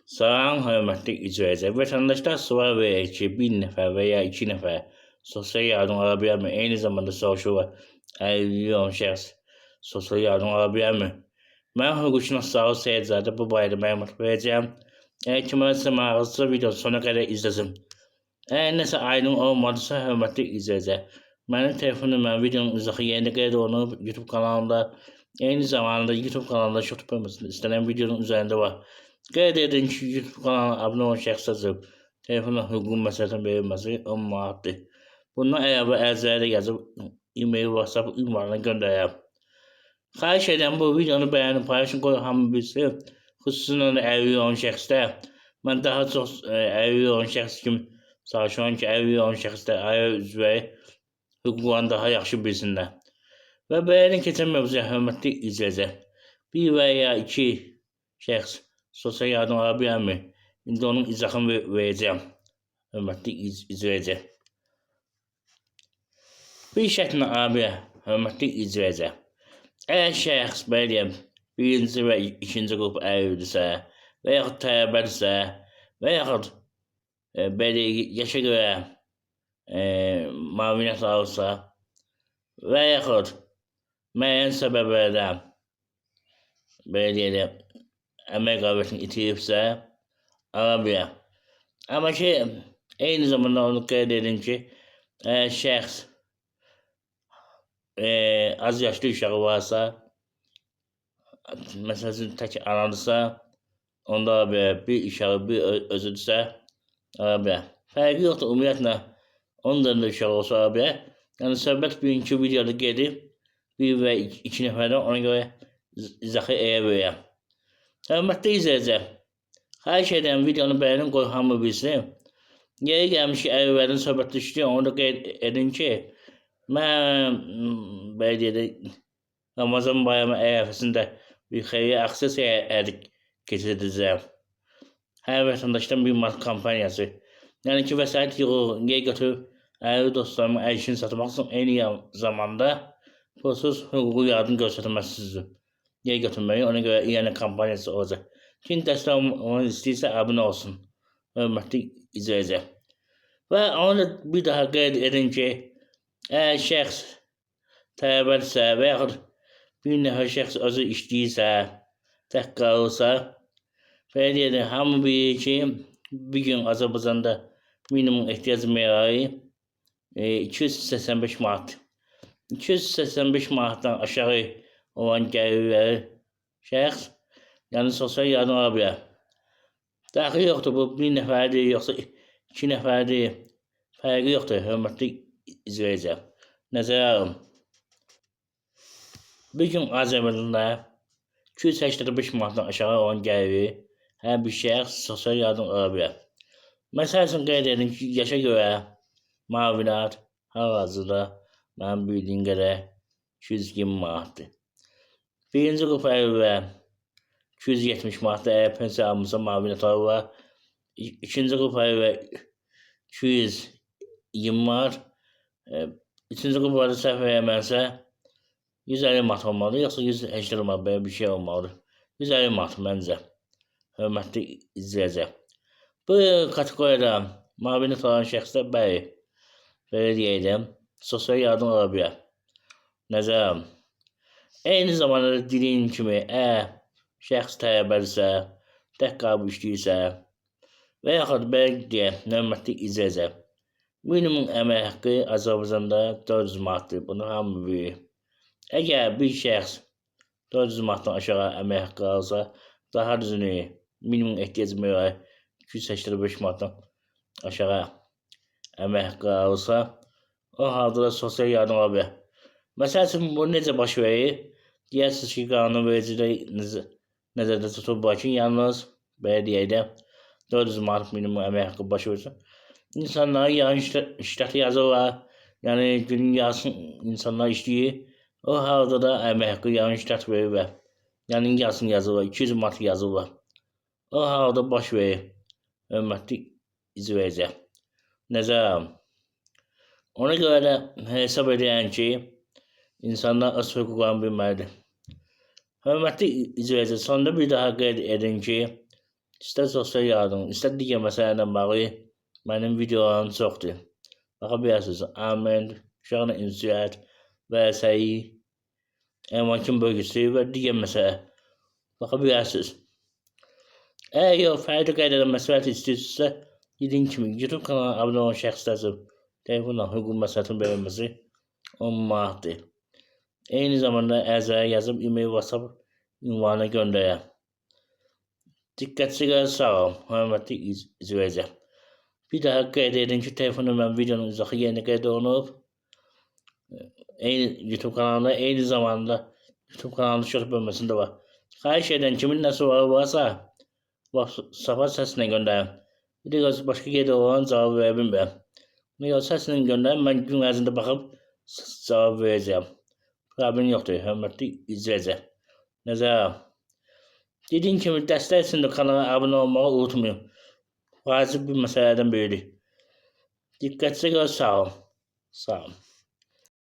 Salam hörmətli icracı. Vətəndaşlar sual verir ki, bir nəfər və ya iki nəfər sosial yardım ala bilərmi? Eyni zamanda soruşurlar, 50 milyon şəxs sosial yardım ala bilərmi? Mən hüquqşünas Sağol Seyidzadə bu barədə məlumat verəcəm. Əgər kiməsə maraqlısa videonu sona qədər izləsin. Əgər nəsə aydın olmadısa, hörmətli icracı, mənim telefon nömrəm videonun izahı yerində qeyd olunub YouTube kanalında. Eyni zamanda YouTube kanalında YouTube istənilən videonun üzərində var. Qeyd edin ki, YouTube kanalına abunə olan şəxslər telefonla hüququn məsələdən verilməsi 10 manatdır. Bundan əlavə ərizələri də yazıb e-mail, WhatsApp ünvanına göndərəm. Xahiş edirəm bu videonu bəyənib paylaşın, qoy hamı bilsin. Xüsusilə evli olan şəxslər. Mən daha çox evli olan şəxs kimi çalışıram ki, evli olan şəxslər ailə üzvləri hüquqlarını daha yaxşı bilsinlər. Və belədən keçən mövzuya hörmətli icracı. Bir və ya iki şəxs sosial yardım ala bilərmi? İndi onun izahını verəcəm. Hörmətli icracı. Bir şərtlə ala bilər, hörmətli icracı. Əgər şəxs belə deyəm, birinci və ikinci qrup əlildirsə və yaxud tələbədirsə və yaxud belə yaşa görə müavinət alırsa və yaxud müəyyən səbəblərdən belə deyək, əmək qabiliyyətini itiribsə, ala bilər. Amma ki, eyni zamanda onu qeyd edin ki, şəxs az yaşlı uşağı varsa, məsələn, tək anadırsa, onda ala bilər. Bir uşağı, bir özüdürsə, ala bilər. Fərqi yoxdur, ümumiyyətlə, ondan da uşağı olsa ala bilər. Yəni, söhbət bugünkü videoda gedib, bir və iki nəfərdən ona görə izahı elə verəm. Hörmətli izləyicə, xahiş edirəm videonu bəyənin, qoy hamı bilsin. Yeri gəlmiş ki, əvvəldən söhbət düşdü, onu da qeyd edin ki, mən belə deyək, Ramazan bayramı ərəfəsində bir xeyriyyə aksiyası keçirdəcəm. Hər vətəndaşdan bir manat kampaniyası. Yəni ki, vəsait yığılır, yer götürüb, əyri dostlarımın əyişini satmaq üçün eyni zamanda pulsuz hüquqi yardım göstərməsizdir. Yer götürməyi, ona görə yəni kampaniyası olacaq. Kim dəstək onu istəyirsə, abunə olsun. Hörmətli icracı. Və onu da bir daha qeyd edin ki, əgər şəxs tələbədirsə və yaxud bir nəfər şəxs özü işləyirsə, tək qalırsa, belə deyək, hamı bilir ki, bir gün Azərbaycanda minimum ehtiyac meyarı 285 manat. 285 manatdan aşağı olan gəlirləri şəxs, yəni sosial yardım ala bilər. Daxil yoxdur, bu bir nəfərdir, yoxsa iki nəfərdir, fərqi yoxdur, hörmətli icracı. Nəzərə alın. Bir gün Azərbaycanda 285 manatdan aşağı olan gəliri hər bir şəxs sosial yardım ala bilər. Məsəl üçün qeyd edin ki, yaşa görə müavinət hal-hazırda mənim bildiyim qədər 220 manatdır. Birinci qrup əlillə 270 manatda əgər pensiya almışsa müavinət alırlar. İkinci qrup əlillə 220 manat. Üçüncü qruplarda səhv eləmənsə 150 manat olmalıdır, yoxsa 180 manat belə bir şey olmalıdır. 150 manat məncə. Hörmətli izləyəcək. Bu kateqoriyada müavinət alan şəxslər bəli, belə deyəyəm, sosial yardım ala bilər. Nəzərə alın. Eyni zamanda dediyim kimi, əgər şəxs tələbədirsə, tək qalıb işləyirsə və yaxud belə deyək, hörmətli icracı, minimum əmək haqqı Azərbaycanda 400 manatdır. Bunu hamı bilir. Əgər bir şəxs 400 manatdan aşağı əmək haqqı alsa, daha düzünü minimum ehtiyac meyarı 285 manatdan aşağı əmək haqqı alırsa, o halda da sosial yardım ala bilər. Məsəl üçün, bu necə baş verir? Deyərsiniz ki, qanunvericilik nəzərdə tutulub ki, yalnız belə deyək də 400 manat minimum əmək haqqı baş verirsə, insanlara yarın iştiratı yazırlar, yəni günün yarısın insanlar işləyir, o halda da əmək haqqı yarın iştirat verirlər, yəni yarısını yazırlar, 200 manat yazırlar. O halda baş verir, hörmətli icracı. Nəzərə alın. Ona görə də hesab edirəm ki, İnsanlar öz hüquqlarını bilməlidir. Hörmətli icracı, sonunda bir daha qeyd edin ki, İstər sosial yardım, istər digər məsələlərlə bağlı mənim videolarım çoxdur. Baxa bilərsiniz. Amin, uşağın ünsiyyət, vəsəyi, əmlakin bölgüsü və digər məsələ. Baxa bilərsiniz. Əgər yox, fərqli qaydada məsləhət istəyirsinizsə, dediyim kimi YouTube kanalına abunə olan şəxslərin telefonla hüquq məsləhətin verilməsi 10 manatdır. Eyni zamanda ərizəyə yazıb e-mail, WhatsApp ünvanına göndərəm. Diqqətli qalın, sağ olun, hörmətli izləyicilər. Bir daha qeyd edin ki, telefon nömrəm videonun izahı yeni qeyd olunub. Eyni YouTube kanalında, eyni zamanda YouTube kanalının şərh bölməsində var. Xahiş edən kimin nə sualı varsa, WhatsApp səsinə göndərin. Bir də başqa qeyd olan cavab verə bilmirəm. Buna səsinə göndərin, mən gün ərzində baxıb cavab verəcəm. Problem yoxdur, hörmətli izləyicilər. Nəzərə alın. Dediyim kimi, dəstək üçün də kanala abunə olmağı unutmayın. Vacib bir məsələlərdən biridir. Diqqətli qalın, sağ olun. Sağ olun.